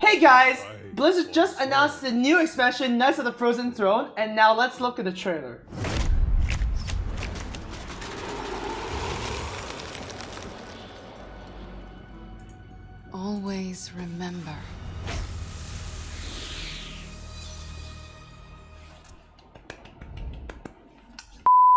Hey guys! Blizzard just announced the new expansion, Knights of the Frozen Throne, and now let's look at the trailer. Always remember.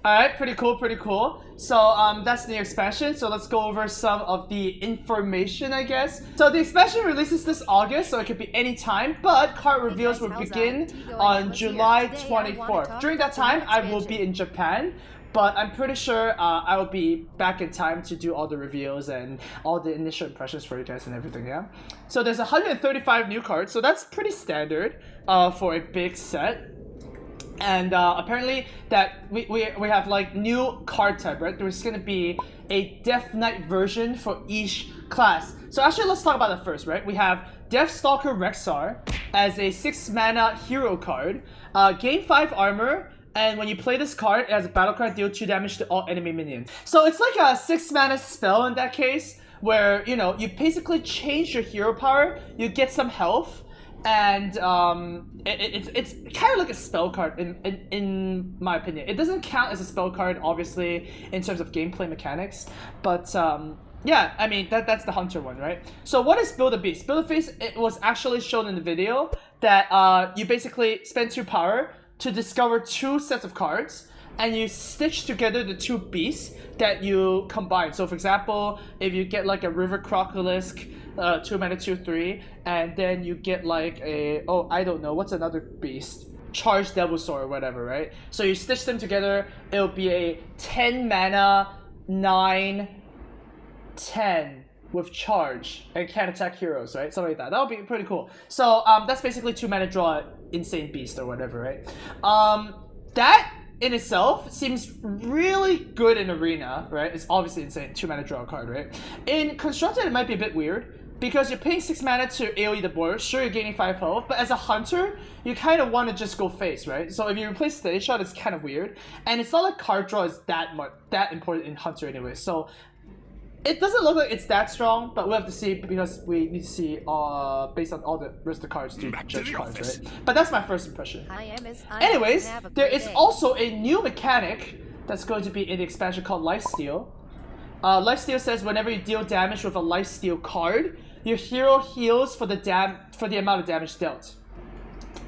Alright, pretty cool, pretty cool. So that's the expansion, so let's go over some of the information, I guess. So the expansion releases this August, so it could be any time, but card reveals will begin on July 24th. During that time, I will be in Japan, but I'm pretty sure I will be back in time to do all the reviews and all the initial impressions for you guys and everything, yeah? So there's 135 new cards, so that's pretty standard for a big set. And apparently that we have like new card type, right? There's gonna be a Death Knight version for each class. So actually let's talk about that first, right? We have Deathstalker Rexxar as a 6 mana hero card. Gain 5 armor, and when you play this card, it has a battle card, deal 2 damage to all enemy minions. So it's like a 6 mana spell in that case, where, you know, you basically change your hero power, you get some health, and it's kind of like a spell card in my opinion. It doesn't count as a spell card, obviously, in terms of gameplay mechanics, but yeah, I mean, that's the Hunter one, right? So what is Build a Beast? Build a Beast, it was actually shown in the video that you basically spend 2 power to discover 2 sets of cards, and you stitch together the 2 beasts that you combine. So for example, if you get like a River Crocolisk, 2 mana 2/3, and then you get like a, oh, I don't know, what's another beast? Charged Devilsaur or whatever, right? So you stitch them together, it'll be a 10 mana 9/10 with charge and can attack heroes, right? Something like that. That would be pretty cool. So that's basically 2 mana draw insane beast or whatever, right? That in itself seems really good in Arena, right? It's obviously insane, 2 mana draw a card, right? In Constructed, it might be a bit weird because you're paying 6 mana to AoE the board. Sure, you're gaining 5 health, but as a Hunter, you kind of want to just go face, right? So if you replace Steady Shot, it's kind of weird, and it's not like card draw is that important in Hunter anyway. So it doesn't look like it's that strong, but we'll have to see because we need to see based on all the rest of the cards to judge cards, right? But that's my first impression. Anyways, there is also a new mechanic that's going to be in the expansion called Lifesteal. Lifesteal says whenever you deal damage with a Lifesteal card, your hero heals for the amount of damage dealt.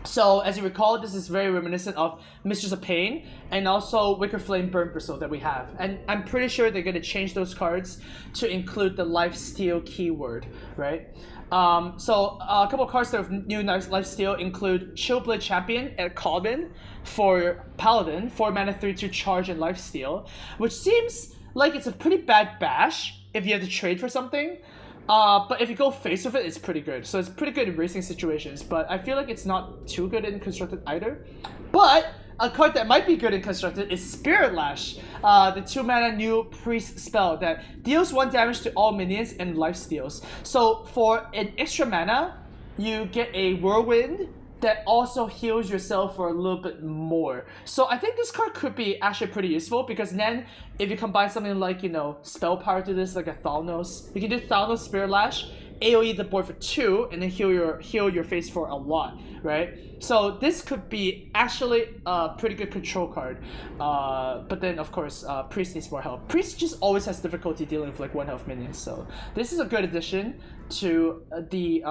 So, as you recall, this is very reminiscent of Mistress of Pain and also Wicker Flame Burn Bristle that we have. And I'm pretty sure they're going to change those cards to include the Lifesteal keyword, right? So, a couple of cards that have new Lifesteal include Chillblade Champion at Common for Paladin, 4 mana 3/2 charge and Lifesteal, which seems like it's a pretty bad bash if you have to trade for something. But if you go face with it, it's pretty good. So it's pretty good in racing situations, but I feel like it's not too good in Constructed either. But a card that might be good in Constructed is Spirit Lash, the 2 mana new priest spell that deals 1 damage to all minions and lifesteals. So for an extra mana, you get a Whirlwind that also heals yourself for a little bit more. So I think this card could be actually pretty useful because then if you combine something like, you know, spell power to this, like a Thalnos, you can do Thalnos Spirit Lash, AoE the board for 2, and then heal your face for a lot, right? So this could be actually a pretty good control card. But then of course, Priest needs more help. Priest just always has difficulty dealing with like 1 health minions. So this is a good addition to the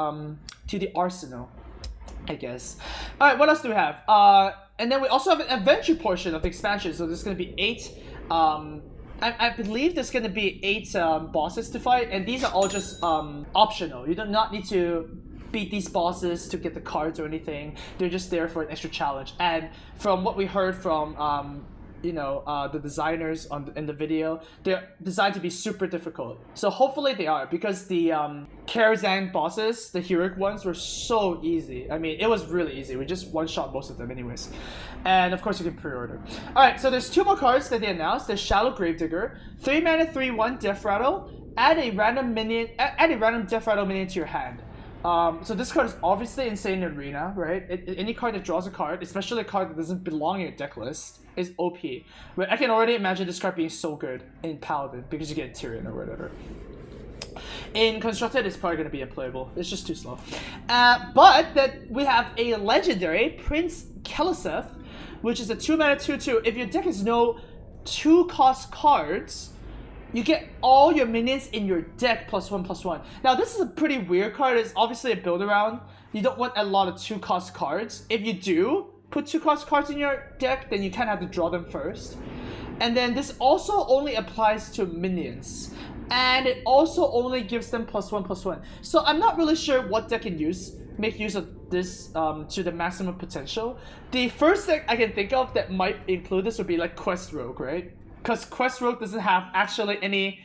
arsenal, I guess. Alright, what else do we have? And then we also have an adventure portion of the expansion. So there's going to be 8, I believe there's going to be 8 bosses to fight. And these are all just optional. You do not need to beat these bosses to get the cards or anything. They're just there for an extra challenge. And from what we heard from you know, the designers in the video, they're designed to be super difficult. So hopefully they are, because the Karazhan bosses, the heroic ones, were so easy. I mean, it was really easy. We just one-shot most of them anyways. And of course you can pre-order. Alright, so there's 2 more cards that they announced. There's Shallow Gravedigger, 3 mana 3/1 Death Rattle, add a random Death Rattle minion to your hand. So this card is obviously insane in Arena, right? Any card that draws a card, especially a card that doesn't belong in your deck list, is OP. But I can already imagine this card being so good in Paladin because you get Tyrion or whatever. In Constructed, it's probably going to be unplayable. It's just too slow. But that we have a legendary Prince Keliseth, which is a 2-mana 2/2. If your deck has no 2-cost cards, you get all your minions in your deck +1/+1. Now this is a pretty weird card. It's obviously a build around. You don't want a lot of 2-cost cards. If you do put 2-cost cards in your deck, then you kind of have to draw them first. And then this also only applies to minions. And it also only gives them +1/+1. So I'm not really sure what deck can make use of this to the maximum potential. The first deck I can think of that might include this would be like Quest Rogue, right? Because Quest Rogue doesn't have actually any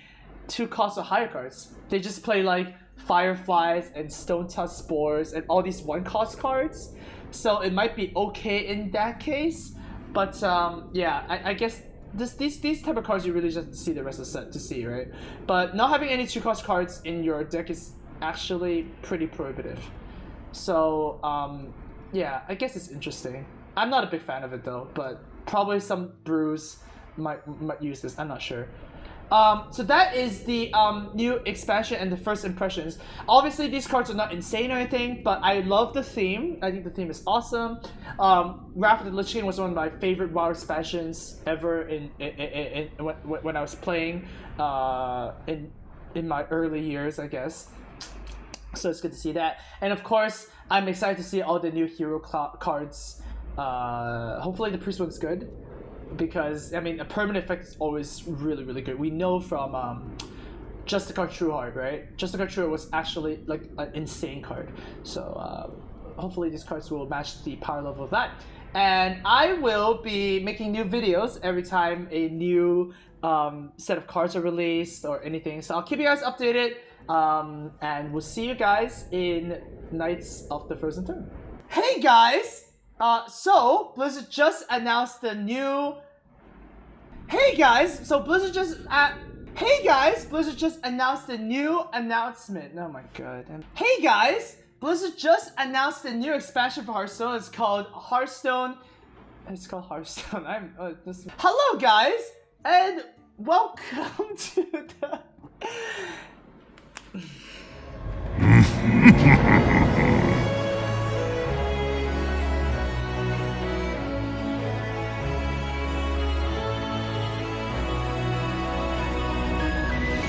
2-cost or higher cards. They just play like Fireflies and Stone Tusk Spores and all these 1-cost cards. So it might be okay in that case. But yeah, I guess these type of cards you really just see the rest of the set to see, right? But not having any 2-cost cards in your deck is actually pretty prohibitive. So yeah, I guess it's interesting. I'm not a big fan of it though, but probably some brews might use this. I'm not sure. So that is the new expansion and the first impressions. Obviously, these cards are not insane or anything, but I love the theme. I think the theme is awesome. Wrath of the Lich King was one of my favorite WoW expansions ever when I was playing in my early years, I guess. So it's good to see that. And of course, I'm excited to see all the new hero cards. Hopefully the Priest one's good. Because, I mean, a permanent effect is always really, really good. We know from Justicar Trueheart, right? Justicar Trueheart was actually like an insane card. So hopefully these cards will match the power level of that. And I will be making new videos every time a new set of cards are released or anything. So I'll keep you guys updated. And we'll see you guys in Knights of the Frozen Throne. Hey guys! So Blizzard just announced the new. Hey guys! So Blizzard just Blizzard just announced the new announcement. Oh my god. Hey guys! Blizzard just announced the new expansion for Hearthstone. It's called Hearthstone. It's called Hearthstone. Hello guys, and welcome to the.